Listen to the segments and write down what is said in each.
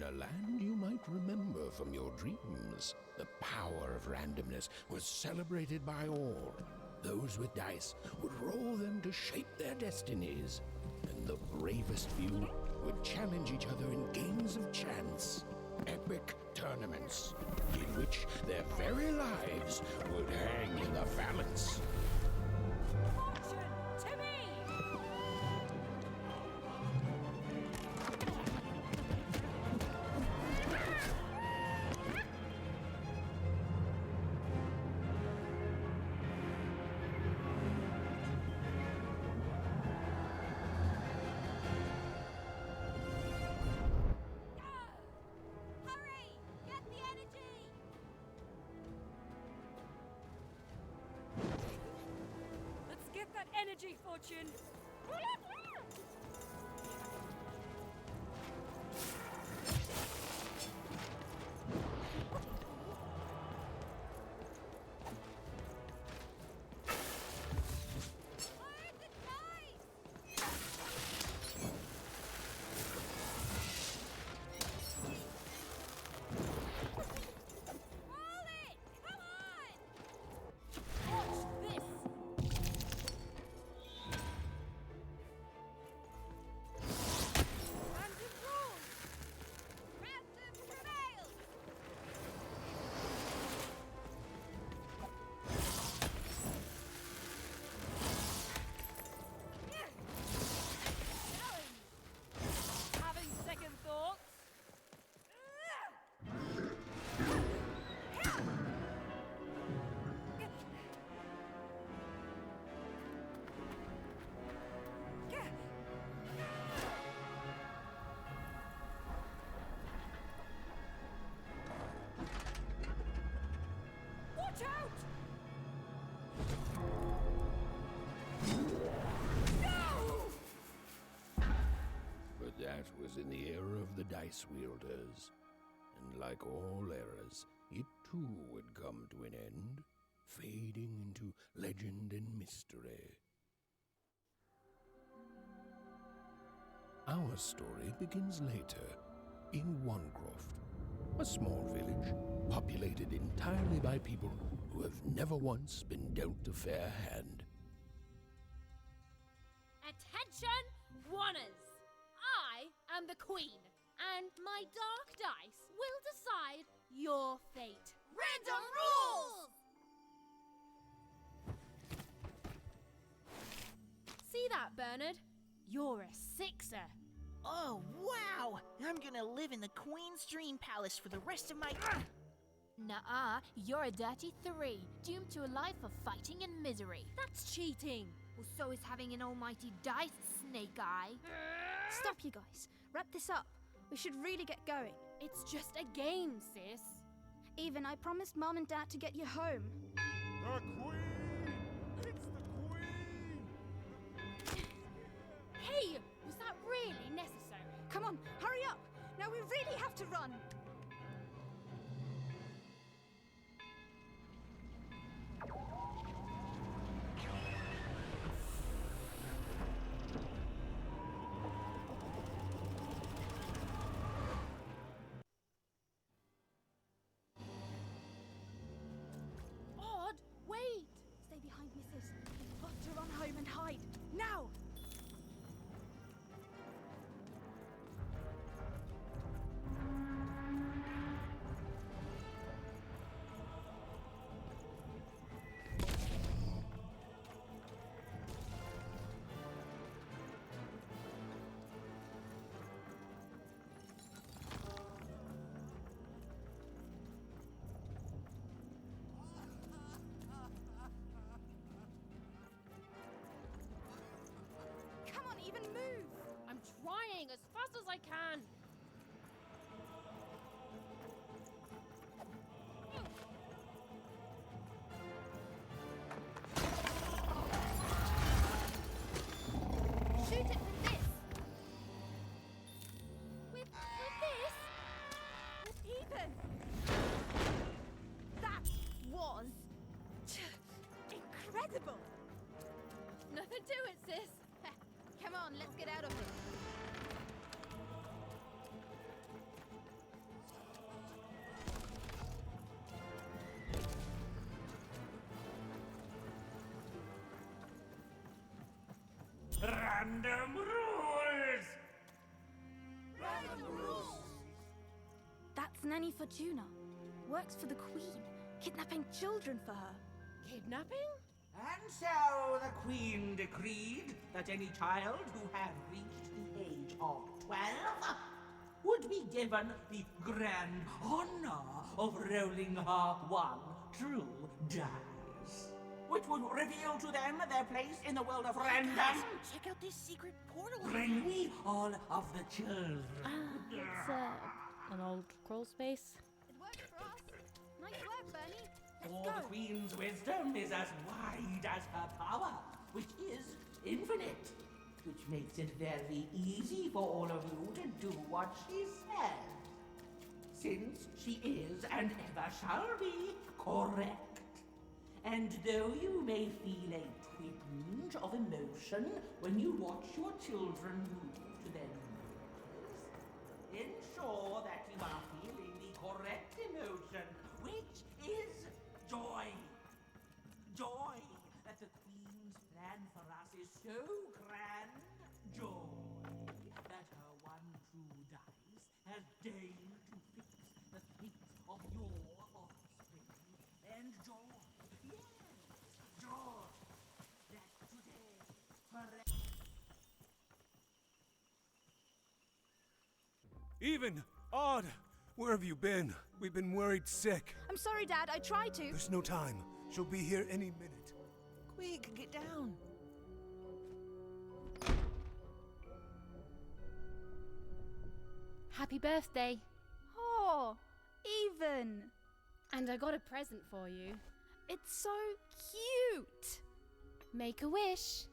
a land you might remember from your dreams. The power of randomness was celebrated by all. Those with dice would roll them to shape their destinies, and the bravest few would challenge each other in games of chance. Epic tournaments in which their very lives would hang in the balance. Fortune to me! Hurry! Get the energy! Let's get that energy, Fortune! Fire the dice! Roll it! Come on! Watch this! Random rules! Random prevails! Challenge! Having second thoughts? Watch out! No! But that was in the era of the dice wielders. And like all eras, it too would come to an end, fading into legend and mystery. Our story begins later, in Wanecroft, a small village populated entirely by people who have never once been dealt a fair hand. Attention, Wanners! I am the Queen, and my dark dice will decide your fate. Random rules! See that, Bernard? You're a sixer. Oh, wow! I'm gonna live in the Queen's Dream Palace for the rest of my... Nuh-uh, you're a dirty 3, doomed to a life of fighting and misery. That's cheating. Well, so is having an almighty dice, Snake Eye. Stop, you guys. Wrap this up. We should really get going. It's just a game, sis. Even, I promised Mom and Dad to get you home. The Queen! It's the Queen! Hey, was that really necessary? Come on, hurry up! Now we really have to run! Odd, wait! Stay behind me, sis. We've got to run home and hide. Now! Come on, even move! I'm trying as fast as I can. Shoot it with this! With this? Even! That was... incredible! Nothing to it, sis. Come on, let's get out of here. Random rules! That's Nanny Fortuna. Works for the Queen, kidnapping children for her. Kidnapping? And so the Queen decreed that any child who had reached the age of 12 would be given the grand honor of rolling her one true dice, which would reveal to them their place in the world of random. Check out this secret portal. Bring me all of the children. It's an old crawl space. It worked for us. Nice work, Bernie. Let's For go. the Queen's wisdom is as wide as her power, which is infinite, which makes it very easy for all of you to do what she says, since she is and ever shall be correct. And though you may feel a twinge of emotion when you watch your children move to their new places, ensure that you are feeling the correct emotion, which is joy. Joy that the Queen's plan for us is so grand. Joy that her one true dice has deigned to fix the fate of your offspring. And joy, yes, joy that today, forever. Even! Odd! Where have you been? We've been worried sick. I'm sorry, Dad. I tried to. There's no time. She'll be here any minute. Quick, get down. Happy birthday. Oh, Even. And I got a present for you. It's so cute. Make a wish.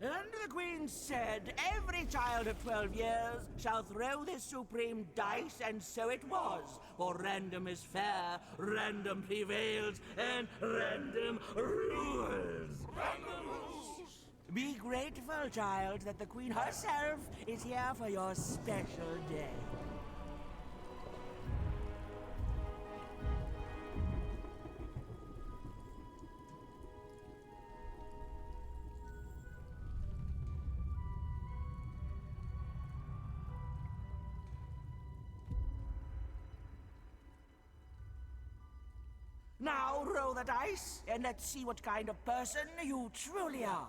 And the Queen said, every child of 12 years shall throw this supreme dice, and so it was. For random is fair, random prevails, and random rules. Random rules! Be grateful, child, that the Queen herself is here for your special day. Now roll the dice, and let's see what kind of person you truly are.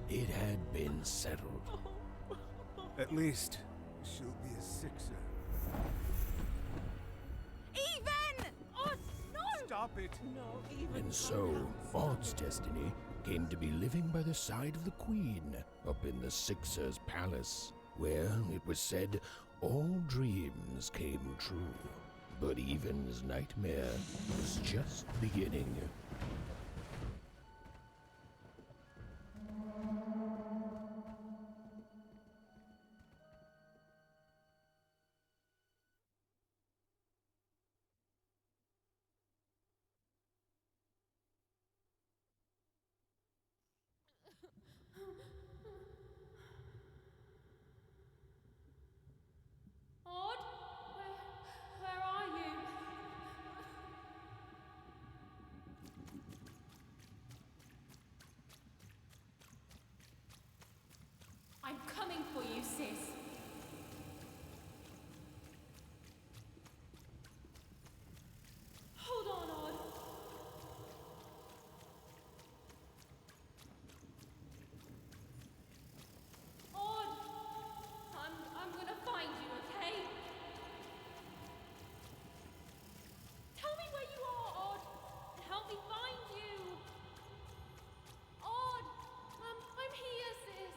It had been settled. At least, she'll be a sixer. Even! Oh, no! Stop it! And so, Odd's destiny came to be living by the side of the Queen up in the Sixer's palace, where, it was said, all dreams came true. But Even's nightmare was just beginning. Odd? Where are you? I'm coming for you, sis. Hold on, Odd. Odd! I'm gonna find you, okay? Tell me where you are, Odd. Help me find you. Odd! I'm here, sis.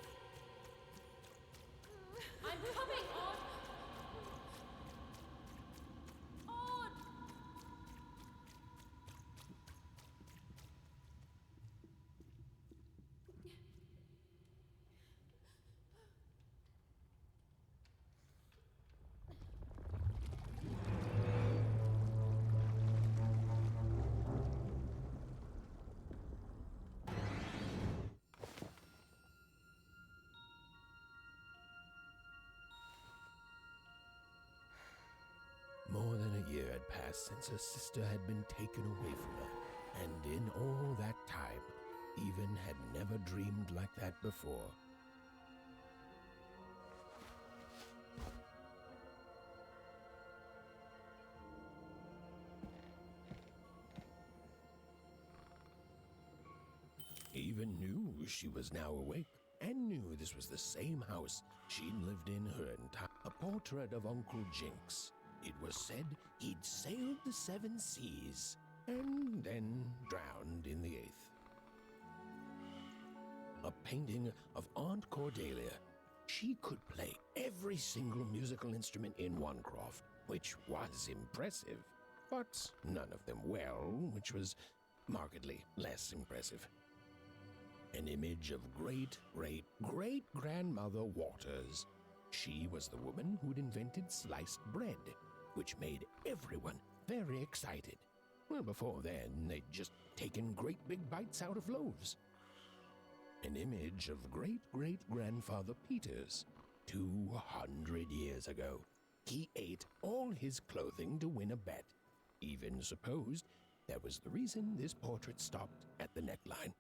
more than a year had passed since her sister had been taken away from her, and in all that time, Even had never dreamed like that before. Even knew she was now awake, and knew this was the same house she'd lived in her entire. A portrait of Uncle Jinx. It was said he'd sailed the 7 seas, and then drowned in the 8th. A painting of Aunt Cordelia. She could play every single musical instrument in Onecroft, which was impressive, but none of them well, which was markedly less impressive. An image of great-great-great-grandmother Waters. She was the woman who'd invented sliced bread, which made everyone very excited. Well, before then, they'd just taken great big bites out of loaves. An image of great-great-grandfather Peters. 200 years ago, he ate all his clothing to win a bet. Even supposed that was the reason this portrait stopped at the neckline.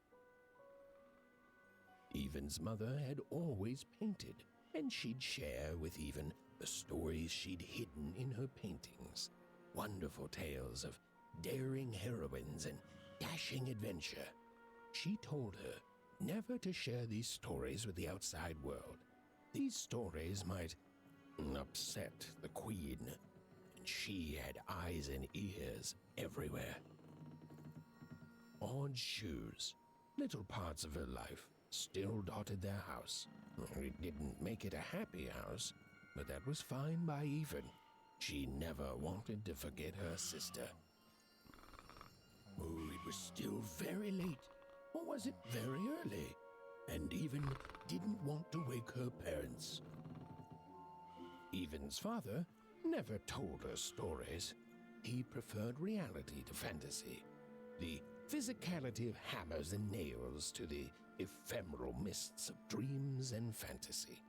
Even's mother had always painted, and she'd share with Even the stories she'd hidden in her paintings. Wonderful tales of daring heroines and dashing adventure. She told her never to share these stories with the outside world. These stories might upset the Queen, and she had eyes and ears everywhere. Odd shoes, little parts of her life, still dotted their house. It didn't make it a happy house, but that was fine by Even. She never wanted to forget her sister. Oh, it was still very late, or was it very early? And Even didn't want to wake her parents. Even's father never told her stories. He preferred reality to fantasy, the physicality of hammers and nails to the ephemeral mists of dreams and fantasy.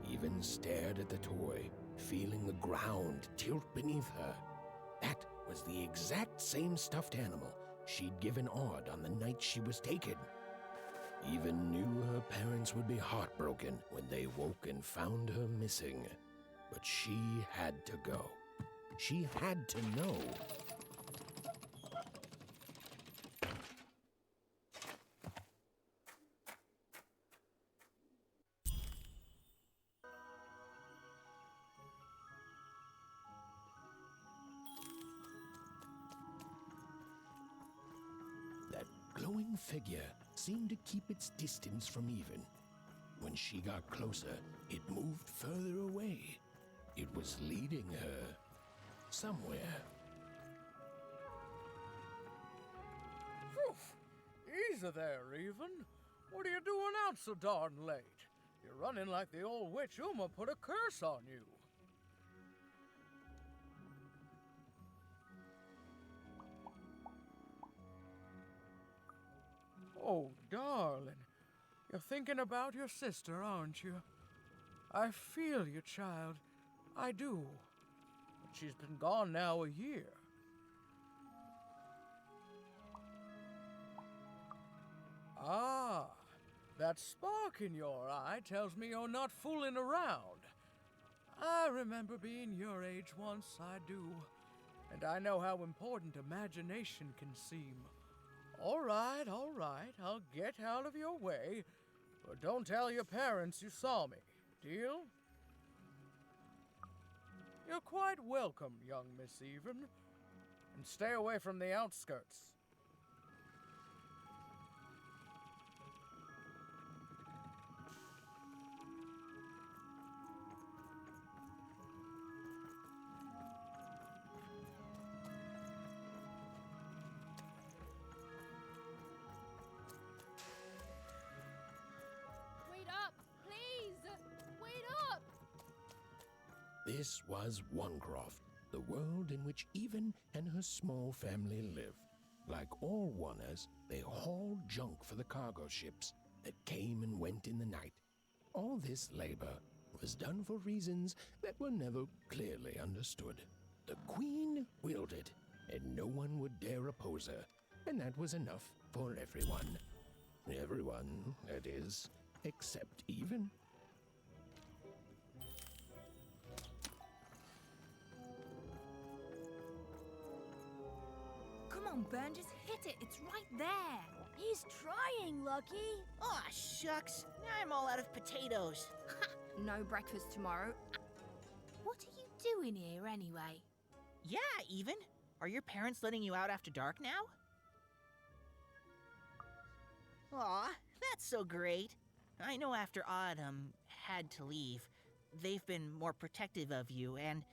Even stared at the toy, feeling the ground tilt beneath her. That was the exact same stuffed animal she'd given Odd on the night she was taken. Even knew her parents would be heartbroken when they woke and found her missing. But she had to go. She had to know. That glowing figure seemed to keep its distance from Even. When she got closer, it moved further away. It was leading her somewhere. Easy there, Even. What are you doing out so darn late? You're running like the old witch Uma put a curse on you. Oh, darling. You're thinking about your sister, aren't you? I feel you, child. I do. But she's been gone now a year. Ah, that spark in your eye tells me you're not fooling around. I remember being your age once, I do. And I know how important imagination can seem. All right, I'll get out of your way. But don't tell your parents you saw me, deal? You're quite welcome, young Miss Even. And stay away from the outskirts. Wait up, please! Wait up! This was Onecroft, the world in which Even and her small family lived. Like all Oners, they hauled junk for the cargo ships that came and went in the night. All this labor was done for reasons that were never clearly understood. The Queen willed it, and no one would dare oppose her, and that was enough for everyone. Everyone, that is, except Even. Come on, Burn, just hit it. It's right there. He's trying, Lucky. Aw, shucks. Now I'm all out of potatoes. No breakfast tomorrow. What are you doing here anyway? Yeah, Even. Are your parents letting you out after dark now? Aw, that's so great. I know after Autumn had to leave, they've been more protective of you, and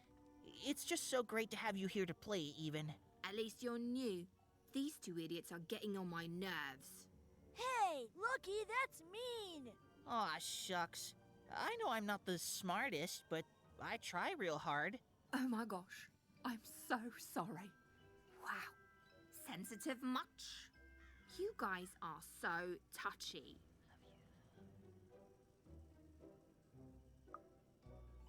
it's just so great to have you here to play, Even. At least you're new. These two idiots are getting on my nerves. Hey, Lucky, that's mean. Aw, shucks. I know I'm not the smartest, but I try real hard. Oh my gosh, I'm so sorry. Wow, sensitive much? You guys are so touchy.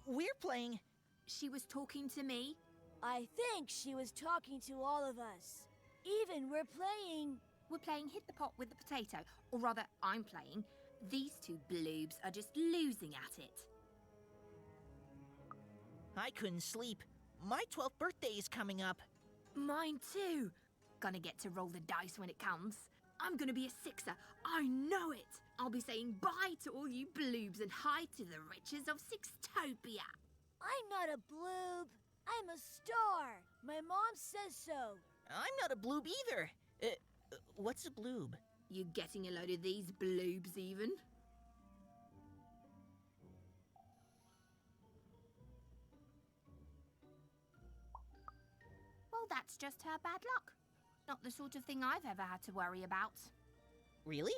We're playing. She was talking to me. I think she was talking to all of us. Even we're playing. We're playing Hit the Pot with the Potato, or rather, I'm playing. These two bloobs are just losing at it. I couldn't sleep. My 12th birthday is coming up. Mine too. Gonna get to roll the dice when it comes. I'm gonna be a sixer. I know it. I'll be saying bye to all you bloobs and hi to the riches of Sixtopia. I'm not a bloob. I'm a star. My mom says so. I'm not a bloob either. What's a bloob? You getting a load of these bloobs even? Well, that's just her bad luck. Not the sort of thing I've ever had to worry about. Really?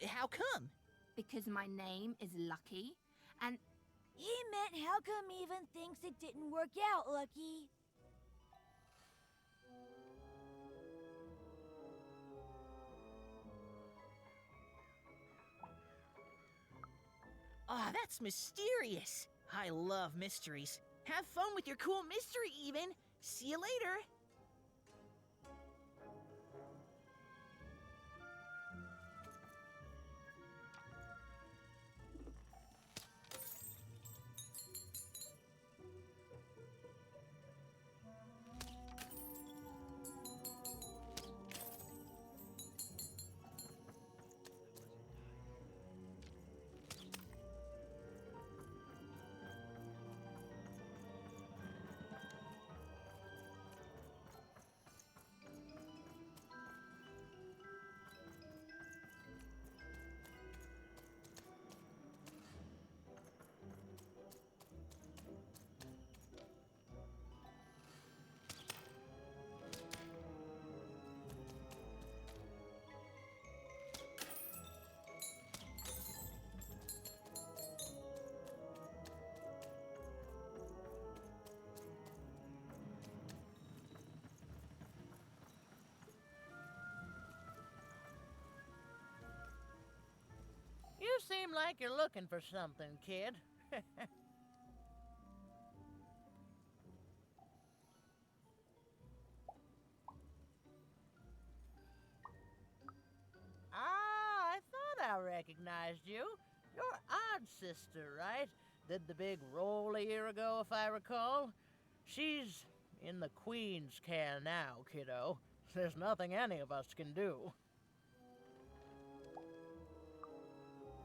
How come? Because my name is Lucky, and He meant how come Even thinks it didn't work out, Lucky? Aw, that's mysterious. I love mysteries. Have fun with your cool mystery, Even. See you later. You seem like you're looking for something, kid. I thought I recognized you. You're Odd Sister, right? Did the big roll a year ago, if I recall. She's in the Queen's care now, kiddo. There's nothing any of us can do.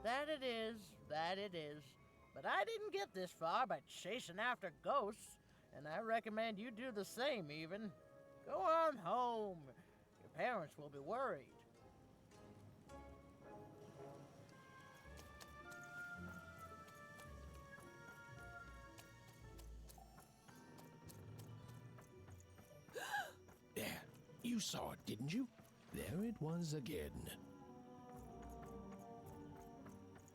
That it is, that it is. But I didn't get this far by chasing after ghosts, and I recommend you do the same, even. Go on home. Your parents will be worried. There, you saw it, didn't you? There it was again.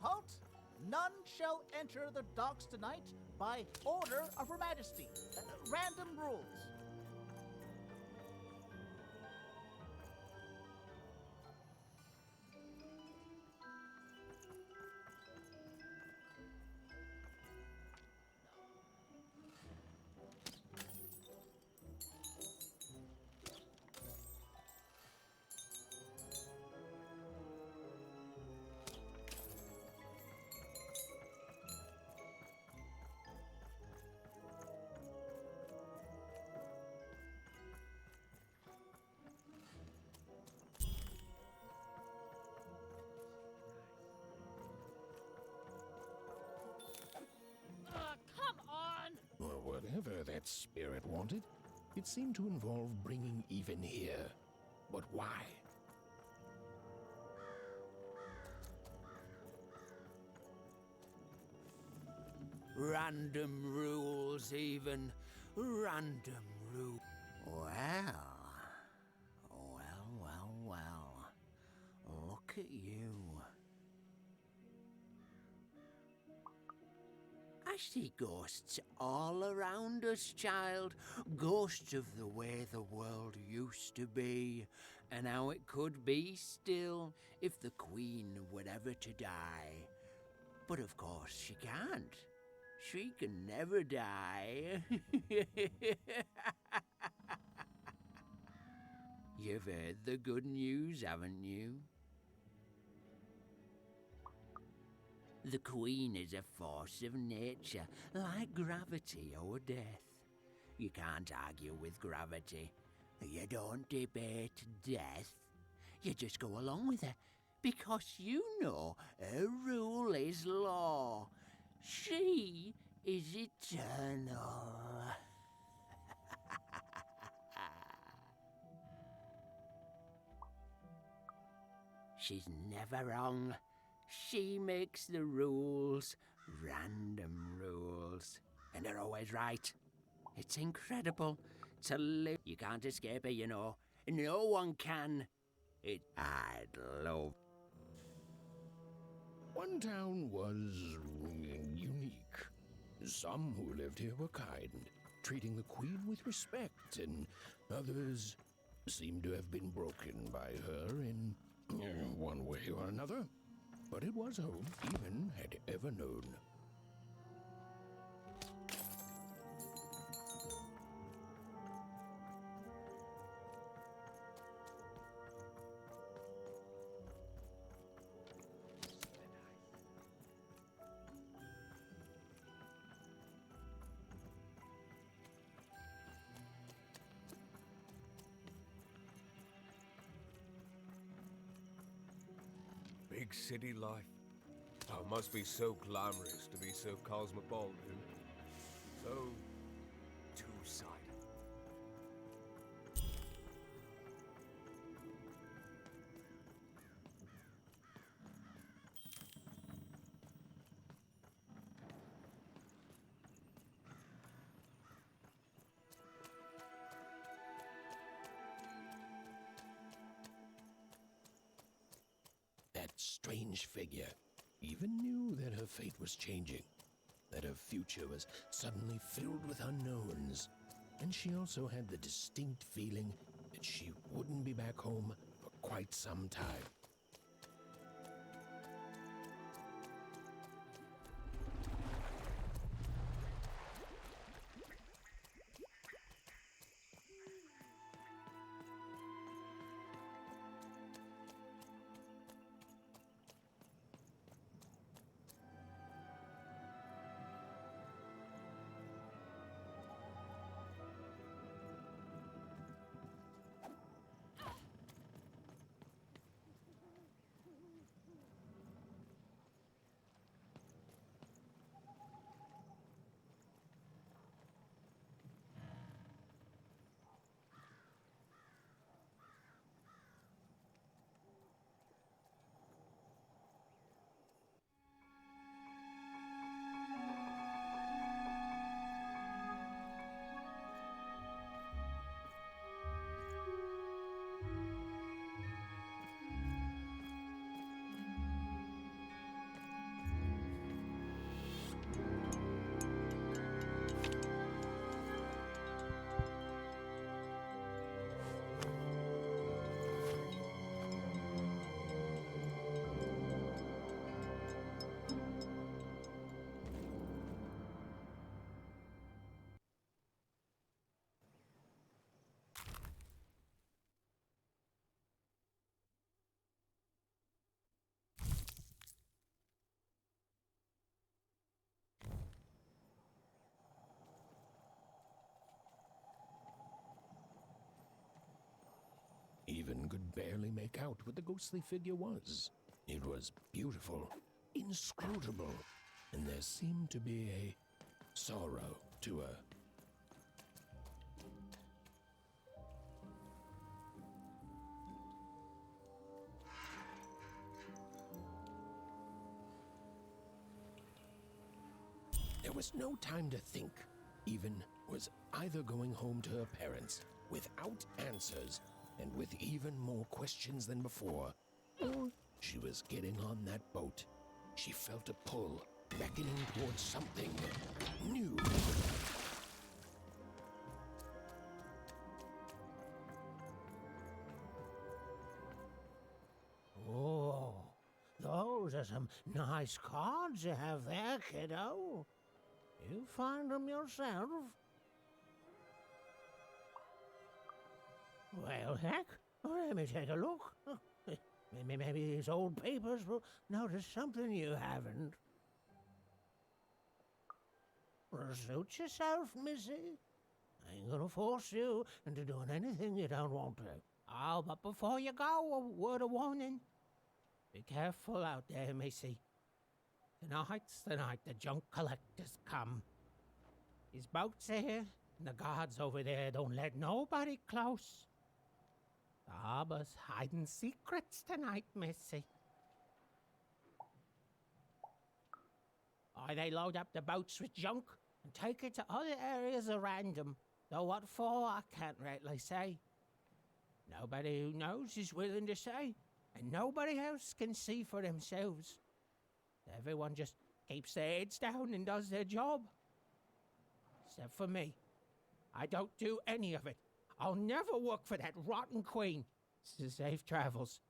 Halt! None shall enter the docks tonight by order of Her Majesty. Random rules. Come on! Well, whatever that spirit wanted, it seemed to involve bringing even here. But why? Random rules, even. Random rules. Well. Look at you. I see ghosts all around us, child. Ghosts of the way the world used to be, and how it could be still if the Queen were ever to die. But of course she can't. She can never die. You've heard the good news, haven't you? The Queen is a force of nature, like gravity or death. You can't argue with gravity. You don't debate death. You just go along with her, because you know her rule is law. She is eternal. She's never wrong. She makes the rules, random rules, and they're always right. It's incredible to live. You can't escape her, you know. No one can. I'd love. One town was unique. Some who lived here were kind, treating the Queen with respect, and others seemed to have been broken by her in one way or another. But it was home Even had ever known. Big city life. Oh, it must be so glamorous to be so cosmopolitan. So two-sided. That strange figure even knew that her fate was changing, that her future was suddenly filled with unknowns, and she also had the distinct feeling that she wouldn't be back home for quite some time. Ivan could barely make out what the ghostly figure was. It was beautiful, inscrutable, and there seemed to be a sorrow to her. There was no time to think. Even was either going home to her parents without answers and with even more questions than before, or she was getting on that boat. She felt a pull, beckoning towards something new. Oh, those are some nice cards you have there, kiddo. You find them yourself? Well, heck, let me take a look. Maybe these old papers will notice something you haven't. Suit yourself, missy. I ain't gonna force you into doing anything you don't want to. Oh, but before you go, a word of warning. Be careful out there, missy. Tonight's the night the junk collectors come. His boat's here, and the guards over there don't let nobody close. The harbor's hiding secrets tonight, missy. Or they load up the boats with junk and take it to other areas around them. Though what for, I can't rightly say. Nobody who knows is willing to say, and nobody else can see for themselves. Everyone just keeps their heads down and does their job. Except for me. I don't do any of it. I'll never work for that rotten queen. Safe travels.